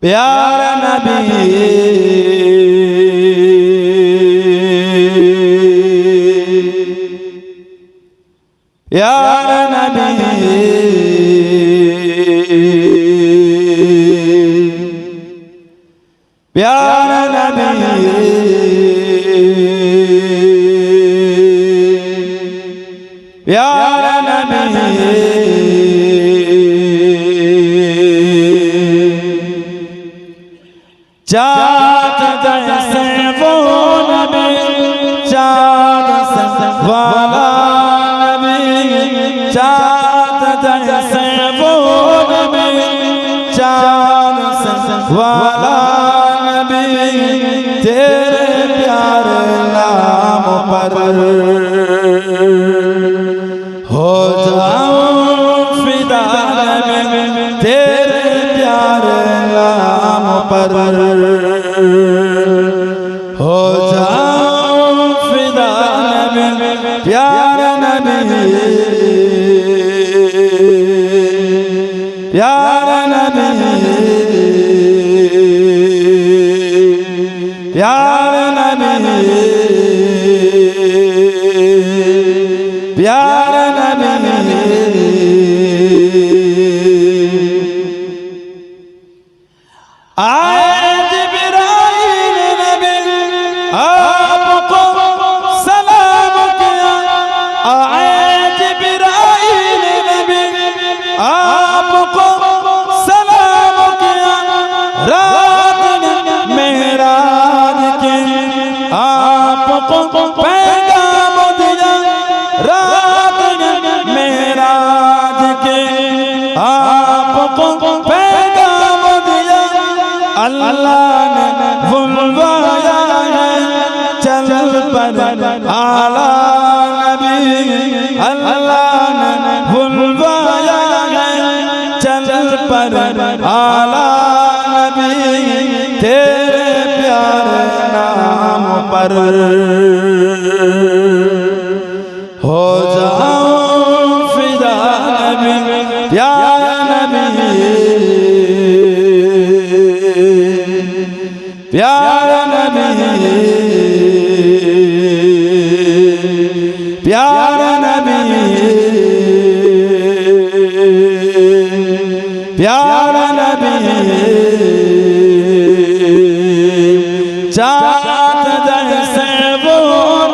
प्यारा नबी प्यारा नबी प्यारा नबी प्यारा नबी चाँद जैसे वो नबी चाँद से वाला नबी चाँद जैसे वो नबी चाँद से वाला नबी तेरे प्यारे नाम पर हो जाऊं फिदा नबी तेरे प्यारे नाम पर हो जाऊं फिदा नबी प्यारा नबी प्यारा नबी प्यारा नबी प्यारा नबी आए जिब्राइल नबी आपको सलाम किया आए जिब्राइल नबी आपको सलाम किया रात मेराज के आपको पैगाम दिया रात मेराज के आपको पैगाम दिया अल्लाह ने बुलवाया है चल पर आला नबी अल्लाह ने बुलवाया है चल पर आला नबी तेरे प्यारे नाम पर हो जाऊं फिदा नबी प्यारा नबी प्यारा नबी प्यारा नबी प्यारा नबी चाँद जैसे वो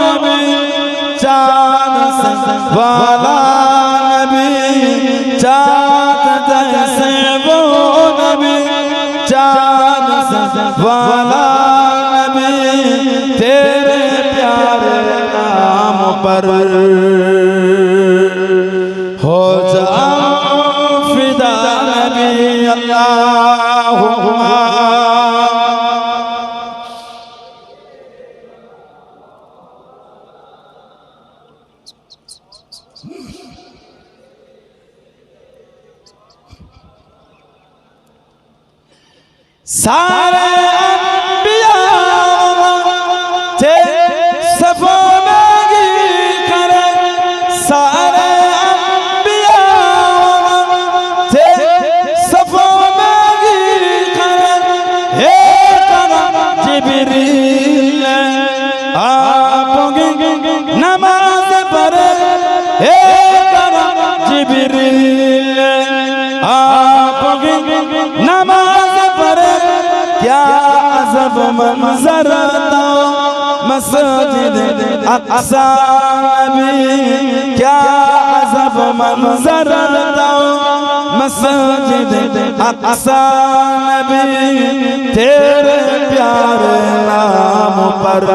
नबी चाँद से वाला नबी चाँद जैसे वो नबी चाँद से वाला नबी तेरे प्यारे नाम पर हो जाऊं फिदा नबी अल्लाहुम्मा सारे अंबिया थे सफो में करे सारे अंबिया थे सफो में करे हे जिब्रील आपकी नमाज पढ़े हे जिब्रील आपकी नमाज पढ़े क्या अजब मंजर था मस्जिद अक्सा नबी क्या अजब मंजर था मस्जिद अक्सा नबी तेरे प्यारे नाम पर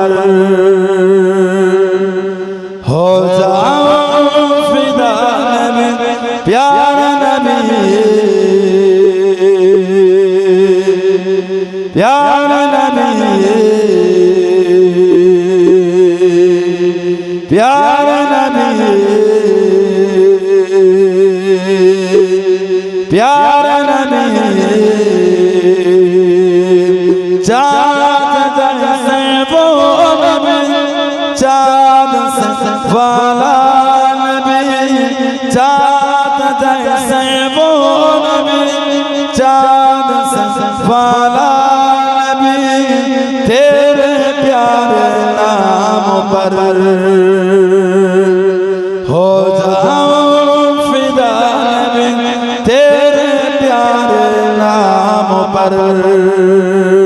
हो जाऊं फिदा नबी प्यारा नबी प्यारा नबी प्यारा नबी प्यारा नबी चाँद जैसे वो नबी चाँद से वाला नबी चाँद जैसे वो नबी चाँद से वाला नबी तेरे प्यारे नाम पर हो जाऊं फिदा नबी तेरे प्यारे नाम पर।